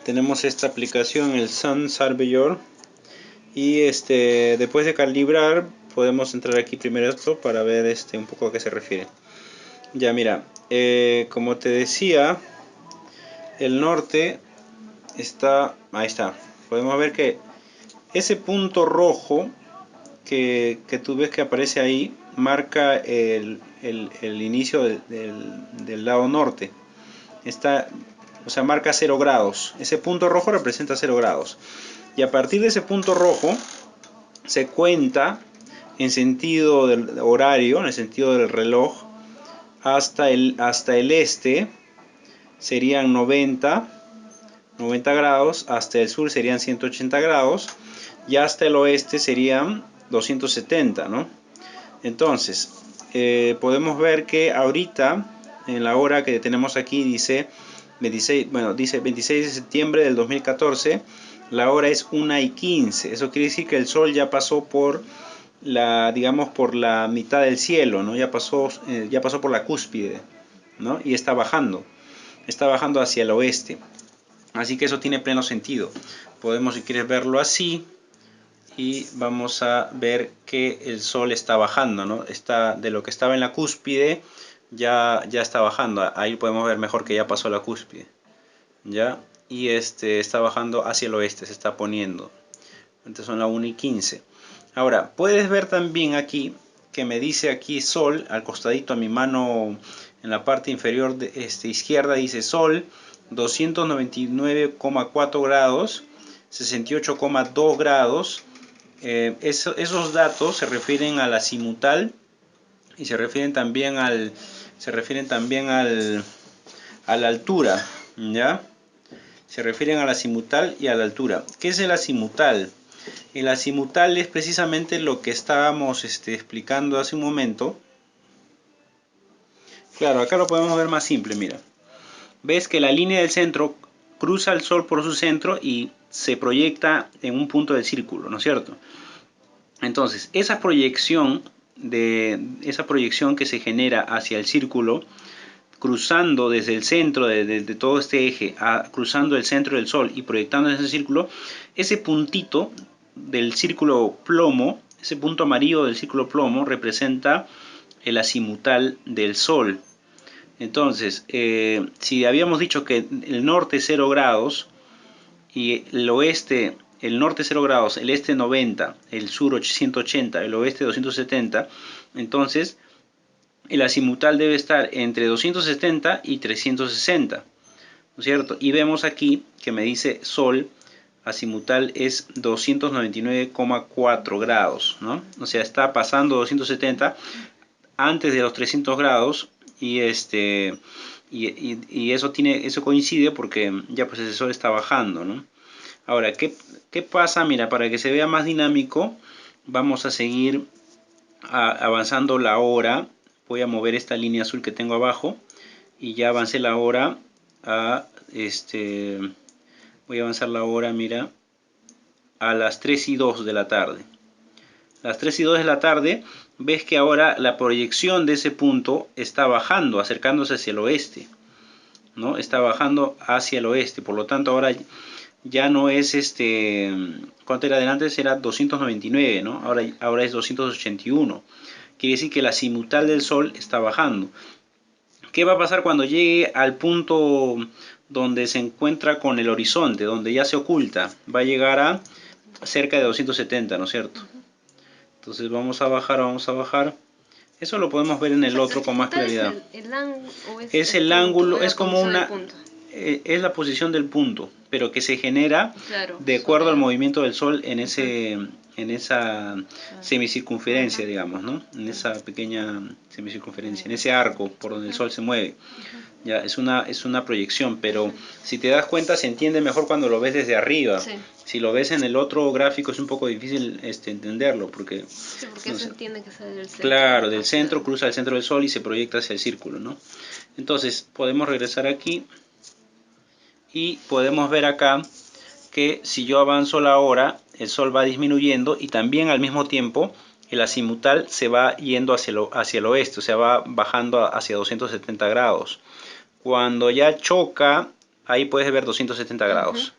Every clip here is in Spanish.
tenemos esta aplicación, el Sun Surveyor, y después de calibrar podemos entrar aquí primero esto para ver un poco a qué se refiere. Ya mira, como te decía, el norte está, ahí está, podemos ver que ese punto rojo que tú ves que aparece ahí marca el inicio del lado norte. Está, o sea, marca 0 grados. Ese punto rojo representa 0 grados. Y a partir de ese punto rojo se cuenta en sentido del horario, en el sentido del reloj, hasta el este serían 90 grados, hasta el sur serían 180 grados y hasta el oeste serían 270, ¿no? Entonces, podemos ver que ahorita, en la hora que tenemos aquí, dice 26, bueno, dice 26 de septiembre del 2014, la hora es 1:15. Eso quiere decir que el sol ya pasó por digamos, por la mitad del cielo, ¿no? Ya pasó por la cúspide, ¿no? Y está bajando hacia el oeste. Así que eso tiene pleno sentido. Podemos, si quieres, verlo así. Y vamos a ver que el sol está bajando, ¿no? Está de lo que estaba en la cúspide, ya está bajando. Ahí podemos ver mejor que ya pasó la cúspide, ¿ya? Y está bajando hacia el oeste, se está poniendo. Entonces son las 1:15. Ahora, puedes ver también aquí que me dice aquí sol, al costadito a mi mano, en la parte inferior de izquierda dice sol, 299,4 grados, 68,2 grados. Esos datos se refieren a la azimutal y se refieren también a la altura, ¿ya? Se refieren a la azimutal y a la altura. ¿Qué es el azimutal? El azimutal es precisamente lo que estábamos explicando hace un momento. Claro, acá lo podemos ver más simple, mira. Ves que la línea del centro cruza el sol por su centro y se proyecta en un punto del círculo, ¿no es cierto? Entonces, esa proyección que se genera hacia el círculo, cruzando desde el centro de todo este eje, cruzando el centro del sol y proyectando ese círculo, ese puntito del círculo plomo, ese punto amarillo del círculo plomo representa el azimutal del sol. Entonces, si habíamos dicho que el norte 0 grados y el oeste, el norte 0 grados, el este 90, el sur 180, el oeste 270, entonces el azimutal debe estar entre 270 y 360, ¿no es cierto? Y vemos aquí que me dice sol, azimutal es 299,4 grados, ¿no? O sea, está pasando 270 antes de los 300 grados y eso coincide porque ya pues el sol está bajando, ¿no? Ahora, ¿qué pasa? Mira, para que se vea más dinámico, vamos a seguir avanzando la hora. Voy a mover esta línea azul que tengo abajo y ya avancé la hora voy a avanzar la hora, mira, a las 3:02 de la tarde. Las 3:02 de la tarde, ves que ahora la proyección de ese punto está bajando, acercándose hacia el oeste, ¿no? Está bajando hacia el oeste, por lo tanto ahora ya no es ¿cuánto era delante? Era 299, ¿no? Ahora es 281. Quiere decir que la azimutal del sol está bajando. ¿Qué va a pasar cuando llegue al punto donde se encuentra con el horizonte, donde ya se oculta? Va a llegar a cerca de 270, ¿no es cierto? Entonces vamos a bajar. Eso lo podemos ver en el otro con más claridad. Es el ángulo, es como una... es la posición del punto, pero que se genera de acuerdo al movimiento del sol en esa semicircunferencia, digamos, ¿no? En esa pequeña semicircunferencia, en ese arco por donde el sol se mueve. Ya, es una proyección, pero si te das cuenta se entiende mejor cuando lo ves desde arriba. Sí. Si lo ves en el otro gráfico es un poco difícil entenderlo, porque... Sí, porque no eso tiene que ser del centro. Claro, del centro cruza el centro del sol y se proyecta hacia el círculo, ¿no? Entonces, podemos regresar aquí y podemos ver acá que si yo avanzo la hora, el sol va disminuyendo y también al mismo tiempo el azimutal se va yendo hacia el oeste, o sea, va bajando hacia 270 grados. Cuando ya choca ahí puedes ver 270 grados.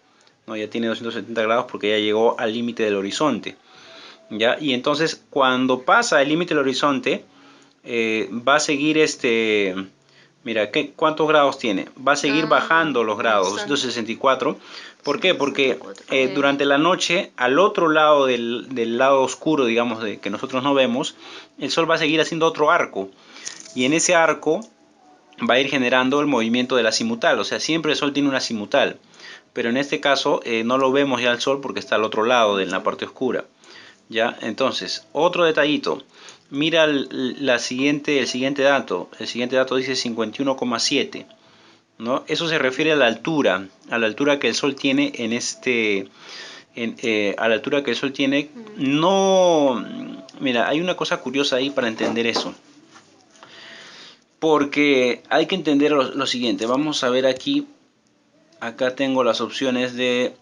¿No? Ya tiene 270 grados porque ya llegó al límite del horizonte. ¿Ya? Y entonces cuando pasa el límite del horizonte, va a seguir mira, ¿cuántos grados tiene? Va a seguir bajando los grados, 264. ¿Por qué? Porque durante la noche, al otro lado del lado oscuro, digamos, que nosotros no vemos, el Sol va a seguir haciendo otro arco. Y en ese arco va a ir generando el movimiento de la azimutal. O sea, siempre el Sol tiene una azimutal. Pero en este caso no lo vemos ya al Sol porque está al otro lado, en la parte oscura. ¿Ya? Entonces, otro detallito. Mira el siguiente dato. El siguiente dato dice 51,7. ¿No? Eso se refiere a la altura que el Sol tiene a la altura que el Sol tiene. No, mira, hay una cosa curiosa ahí para entender eso. Porque hay que entender lo siguiente. Vamos a ver aquí. Acá tengo las opciones de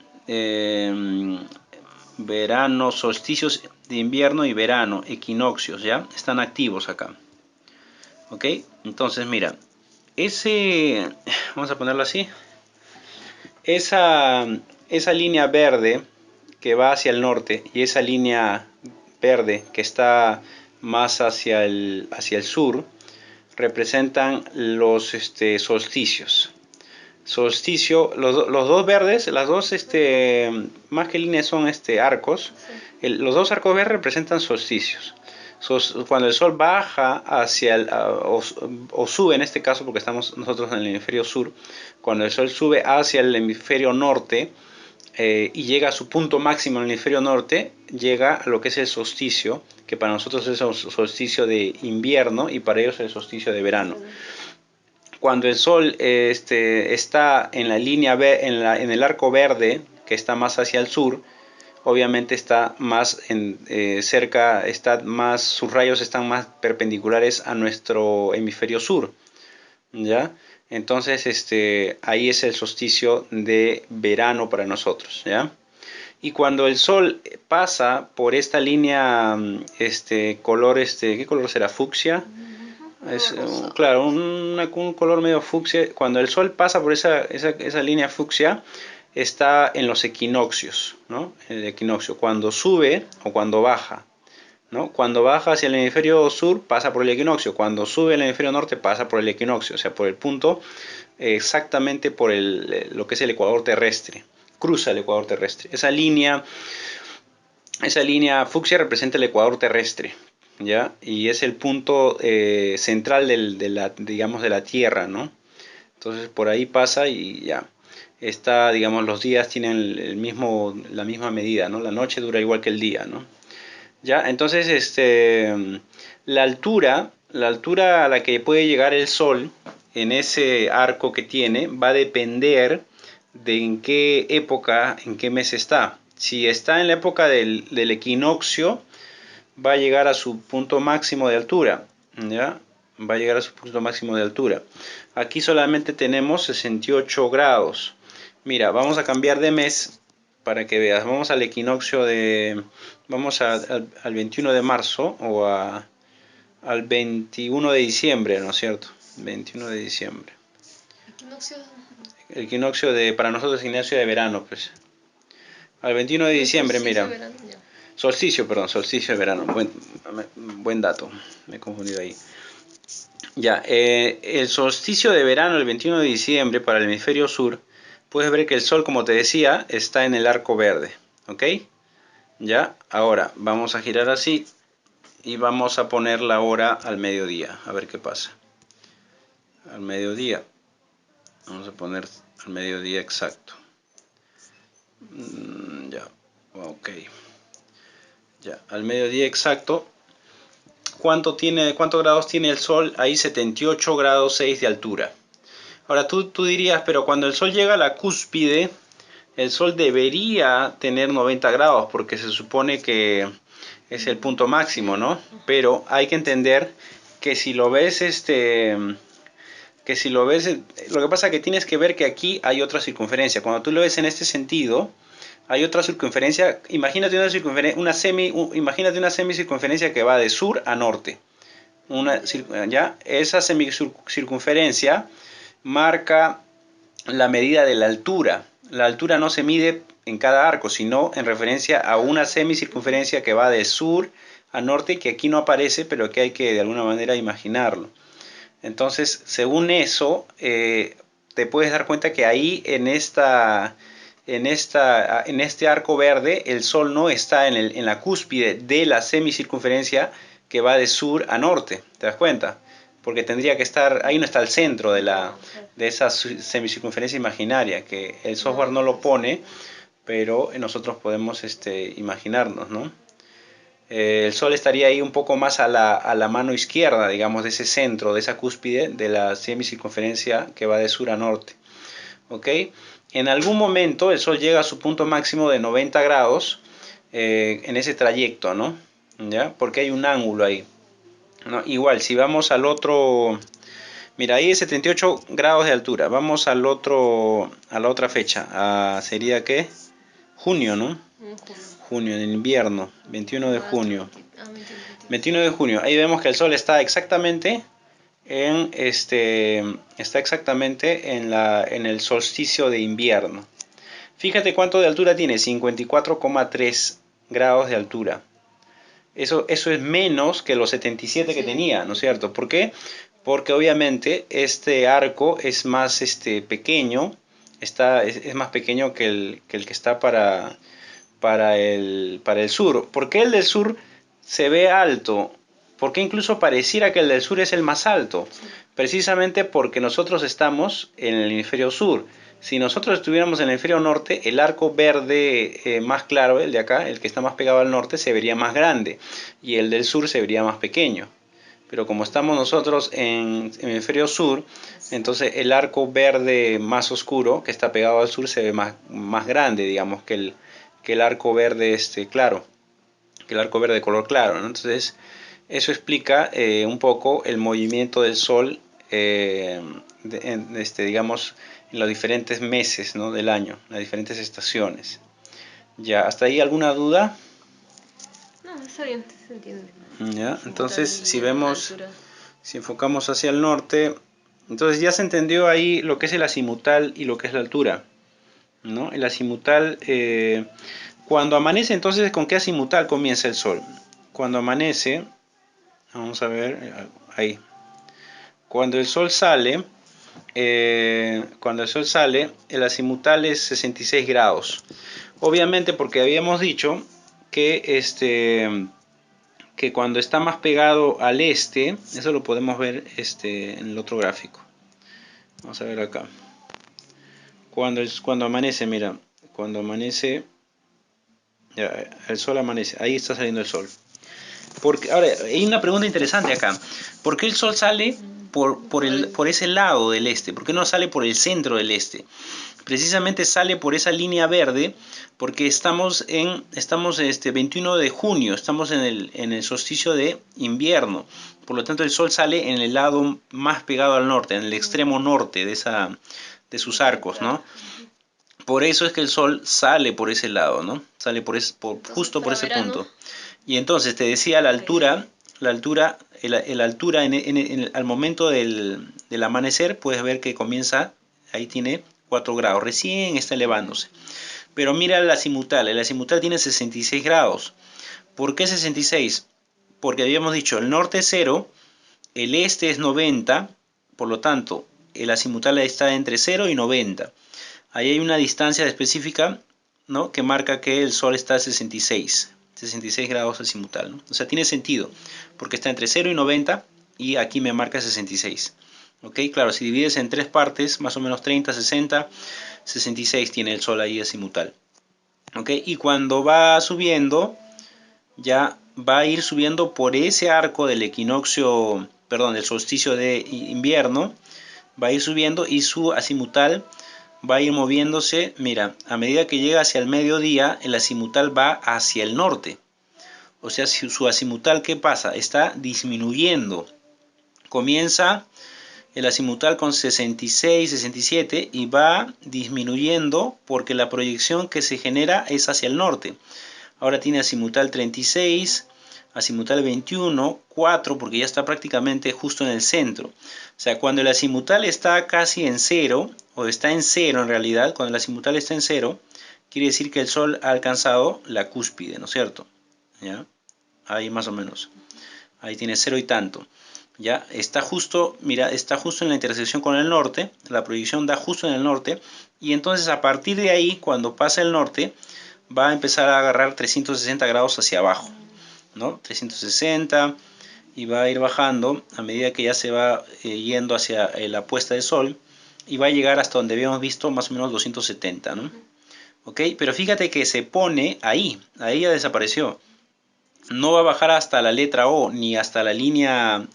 verano, solsticios de invierno y verano, equinoccios, ¿ya? Están activos acá. ¿Ok? Entonces, mira, vamos a ponerlo así. Esa línea verde que va hacia el norte y esa línea verde que está más hacia el sur, representan los solsticios. Solsticio, los dos verdes, las dos más que líneas son arcos. Los dos arcos verdes representan solsticios. Cuando el Sol baja hacia o sube en este caso, porque estamos nosotros en el hemisferio sur, cuando el Sol sube hacia el hemisferio norte y llega a su punto máximo en el hemisferio norte, llega a lo que es el solsticio, que para nosotros es el solsticio de invierno y para ellos es el solsticio de verano. Cuando el Sol está en la línea en el arco verde, que está más hacia el sur, obviamente está más cerca, sus rayos están más perpendiculares a nuestro hemisferio sur, ¿ya? Entonces ahí es el solsticio de verano para nosotros, ¿ya? Y cuando el Sol pasa por esta línea, color, ¿qué color será? Fucsia. Es, claro, un color medio fucsia. Cuando el Sol pasa por esa línea fucsia, está en los equinoccios, ¿no? El equinoccio, cuando sube o cuando baja, ¿no? Cuando baja hacia el hemisferio sur, pasa por el equinoccio. Cuando sube al hemisferio norte, pasa por el equinoccio, o sea, por el punto, exactamente por lo que es el ecuador terrestre. Cruza el ecuador terrestre. Esa línea fucsia representa el ecuador terrestre, ¿ya? Y es el punto central digamos, de la Tierra, ¿no? Entonces por ahí pasa y ya. Digamos, los días tienen la misma medida, ¿no? La noche dura igual que el día, ¿no? Ya, entonces la altura a la que puede llegar el Sol en ese arco que tiene va a depender de en qué época, en qué mes está. Si está en la época del equinoccio, va a llegar a su punto máximo de altura, ¿ya? Va a llegar a su punto máximo de altura. Aquí solamente tenemos 68 grados. Mira, vamos a cambiar de mes para que veas. Vamos al equinoccio vamos al 21 de marzo o al 21 de diciembre, ¿no es cierto? 21 de diciembre. El equinoccio para nosotros es equinoccio de verano, pues. Al 21 de diciembre, mira. Solsticio de verano. Buen dato. Me he confundido ahí. Ya, el solsticio de verano, el 21 de diciembre, para el hemisferio sur, puedes ver que el Sol, como te decía, está en el arco verde. ¿Ok? Ya, ahora vamos a girar así y vamos a poner la hora al mediodía. A ver qué pasa. Al mediodía. Vamos a poner al mediodía exacto. Ya, ok. Ya, al mediodía exacto. ¿Cuántos grados tiene el Sol? Ahí 78 grados 6 de altura. Ahora tú dirías, pero cuando el Sol llega a la cúspide, el Sol debería tener 90 grados porque se supone que es el punto máximo, ¿no? Pero hay que entender que si lo ves, lo que pasa es que tienes que ver que aquí hay otra circunferencia. Cuando tú lo ves en este sentido, hay otra circunferencia. Imagínate imagínate una semicircunferencia que va de sur a norte. ¿Ya? Esa semicircunferencia marca la medida de la altura. La altura no se mide en cada arco, sino en referencia a una semicircunferencia que va de sur a norte, que aquí no aparece, pero que hay que de alguna manera imaginarlo. Entonces, según eso, te puedes dar cuenta que ahí en este arco verde, el Sol no está en la cúspide de la semicircunferencia que va de sur a norte. ¿Te das cuenta? Porque tendría que estar, ahí no está el centro de esa semicircunferencia imaginaria, que el software no lo pone, pero nosotros podemos imaginarnos, ¿no? El Sol estaría ahí un poco más a la mano izquierda, digamos, de ese centro, de esa cúspide de la semicircunferencia que va de sur a norte. ¿Ok? En algún momento el Sol llega a su punto máximo de 90 grados en ese trayecto, ¿no? ¿Ya? Porque hay un ángulo ahí, ¿no? Igual, si vamos al otro... Mira, ahí es 78 grados de altura. Vamos al otro, a la otra fecha. ¿Sería qué? Junio, ¿no? Junio, en invierno, 21 de junio. 21 de junio. Ahí vemos que el Sol está exactamente en en el solsticio de invierno. Fíjate cuánto de altura tiene, 54,3 grados de altura. Eso es menos que los 77 que tenía, ¿no es cierto? ¿Por qué? Porque obviamente este arco es más pequeño, es más pequeño que el que está para el sur. ¿Por qué el del sur se ve alto? ¿Por qué incluso pareciera que el del sur es el más alto? Precisamente porque nosotros estamos en el hemisferio sur. Si nosotros estuviéramos en el hemisferio norte, el arco verde más claro, el de acá, el que está más pegado al norte, se vería más grande y el del sur se vería más pequeño. Pero como estamos nosotros en el hemisferio sur, entonces el arco verde más oscuro que está pegado al sur se ve más grande, digamos, que el arco verde claro, que el arco verde de color claro, ¿no? Entonces eso explica un poco el movimiento del Sol, digamos, en los diferentes meses, ¿no?, del año, las diferentes estaciones. ¿Ya? ¿Hasta ahí alguna duda? No, está bien, se entiende. ¿Ya? Entonces, si vemos, si enfocamos hacia el norte, entonces ya se entendió ahí lo que es el azimutal y lo que es la altura, ¿no? El azimutal, cuando amanece, entonces, ¿con qué azimutal comienza el Sol? Cuando amanece, vamos a ver, ahí. Cuando el Sol sale, el azimutal es 66 grados. Obviamente porque habíamos dicho que que cuando está más pegado al este, eso lo podemos ver en el otro gráfico. Vamos a ver acá. Cuando amanece, mira, cuando amanece, ya, el Sol amanece, ahí está saliendo el Sol. Porque, ahora, hay una pregunta interesante acá. ¿Por qué el Sol sale por ese lado del este? ¿Por qué no sale por el centro del este? Precisamente sale por esa línea verde porque estamos 21 de junio, estamos en el solsticio de invierno. Por lo tanto, el Sol sale en el lado más pegado al norte, en el extremo norte de sus arcos, ¿no? Por eso es que el Sol sale por ese lado, ¿no? Sale justo por ese punto. Y entonces te decía la altura al momento del amanecer, puedes ver que comienza, ahí tiene 4 grados, recién está elevándose. Pero mira el azimutal tiene 66 grados. ¿Por qué 66? Porque habíamos dicho, el norte es 0, el este es 90, por lo tanto, el azimutal está entre 0 y 90. Ahí hay una distancia específica, ¿no?, que marca que el Sol está a 66 grados azimutal, ¿no? O sea, tiene sentido, porque está entre 0 y 90 y aquí me marca 66. ¿Ok? Claro, si divides en tres partes, más o menos 30, 60, 66 tiene el Sol ahí azimutal. ¿Ok? Y cuando va subiendo, ya va a ir subiendo por ese arco del equinoccio, perdón, del solsticio de invierno, va a ir subiendo y su azimutal va a ir moviéndose. Mira, a medida que llega hacia el mediodía, el azimutal va hacia el norte. O sea, si su azimutal, ¿qué pasa? Está disminuyendo. Comienza el azimutal con 66, 67 y va disminuyendo porque la proyección que se genera es hacia el norte. Ahora tiene azimutal 36, azimutal 21, 4, porque ya está prácticamente justo en el centro. O sea, cuando el azimutal está casi en cero, o está en cero en realidad, cuando el azimutal está en cero, quiere decir que el Sol ha alcanzado la cúspide, ¿no es cierto? ¿Ya? Ahí más o menos. Ahí tiene cero y tanto. Ya está justo, mira, está justo en la intersección con el norte, la proyección da justo en el norte, y entonces a partir de ahí, cuando pasa el norte, va a empezar a agarrar 360 grados hacia abajo, ¿no? 360, y va a ir bajando a medida que ya se va yendo hacia la puesta del sol, y va a llegar hasta donde habíamos visto, más o menos 270, ¿no? ¿Ok? Pero fíjate que se pone ahí ya desapareció. No va a bajar hasta la letra O, ni hasta la línea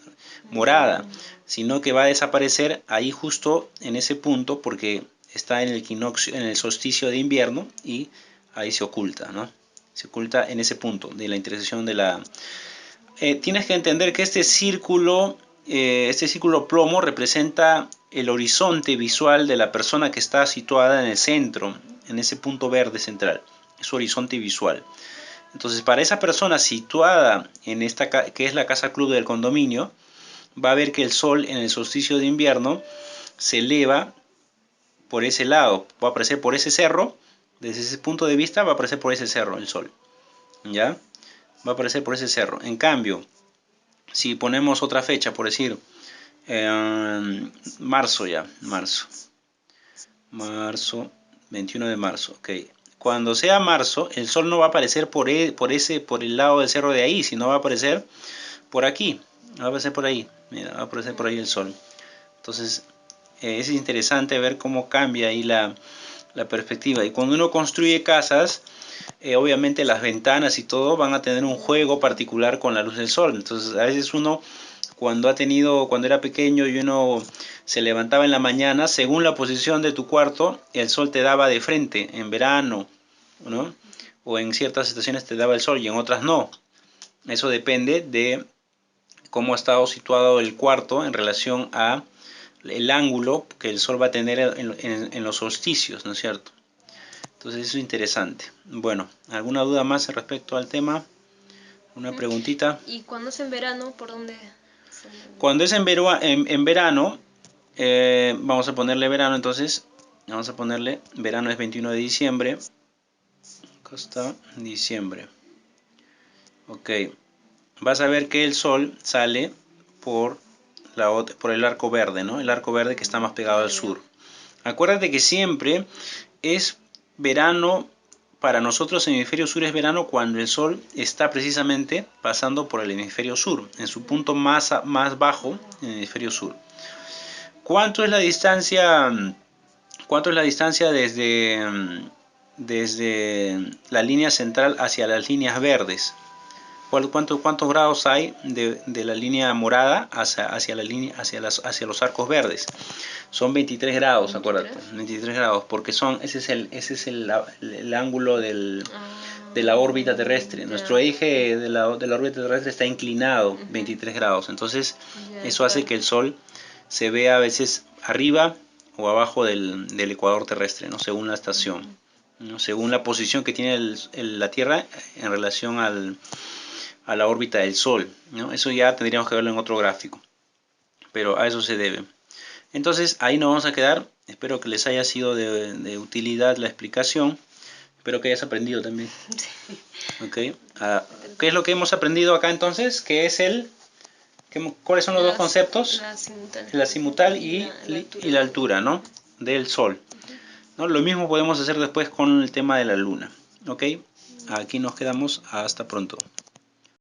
morada, sino que va a desaparecer ahí justo en ese punto porque está en el equinoccio, en el solsticio de invierno, y ahí se oculta, ¿no? Se oculta en ese punto de la intersección de la... tienes que entender que este círculo plomo representa el horizonte visual de la persona que está situada en el centro, en ese punto verde central, es su horizonte visual. Entonces, para esa persona situada en esta, que es la casa club del condominio, va a ver que el sol en el solsticio de invierno se eleva por ese lado, va a aparecer por ese cerro, desde ese punto de vista va a aparecer por ese cerro el sol, ¿ya? Va a aparecer por ese cerro. En cambio, si ponemos otra fecha, por decir, marzo ya, marzo, 21 de marzo, ok. Cuando sea marzo, el sol no va a aparecer por el lado del cerro de ahí, sino va a aparecer por aquí, va a aparecer por ahí, mira, va a aparecer por ahí el sol. Entonces, es interesante ver cómo cambia ahí la perspectiva. Y cuando uno construye casas, obviamente las ventanas y todo van a tener un juego particular con la luz del sol. Entonces, a veces uno, cuando era pequeño y uno se levantaba en la mañana, según la posición de tu cuarto, el sol te daba de frente en verano, ¿no? O en ciertas estaciones te daba el sol y en otras no. Eso depende de cómo ha estado situado el cuarto en relación a el ángulo que el sol va a tener en los solsticios, ¿no es cierto? Entonces eso es interesante. Bueno, ¿alguna duda más respecto al tema? ¿Una preguntita? ¿Y cuando es en verano, por dónde? Cuando es en verano, vamos a ponerle verano entonces. Vamos a ponerle, verano es 21 de diciembre. Acá está, diciembre. Ok. Vas a ver que el sol sale por el arco verde, ¿no? El arco verde que está más pegado al sur. Acuérdate que siempre es verano, para nosotros el hemisferio sur es verano cuando el sol está precisamente pasando por el hemisferio sur, en su punto más bajo en el hemisferio sur. ¿Cuánto es la distancia desde la línea central hacia las líneas verdes? ¿Cuántos grados hay de la línea morada hacia los arcos verdes? Son 23 grados, acuérdate, 23 grados, porque ese es el ángulo de la órbita terrestre. Nuestro eje de la órbita terrestre está inclinado 23 grados, entonces eso hace que el sol se vea a veces arriba o abajo del ecuador terrestre, ¿no? Según la estación, ¿no? Según la posición que tiene la Tierra en relación a la órbita del Sol, ¿no? Eso ya tendríamos que verlo en otro gráfico, pero a eso se debe. Entonces ahí nos vamos a quedar. Espero que les haya sido de utilidad la explicación. Espero que hayas aprendido también. Sí. Okay. ¿Qué es lo que hemos aprendido acá entonces? ¿Qué es ¿cuáles son los dos conceptos? El azimutal y la altura, ¿no? Del Sol. ¿No? Lo mismo podemos hacer después con el tema de la Luna. ¿Ok? Aquí nos quedamos. Hasta pronto.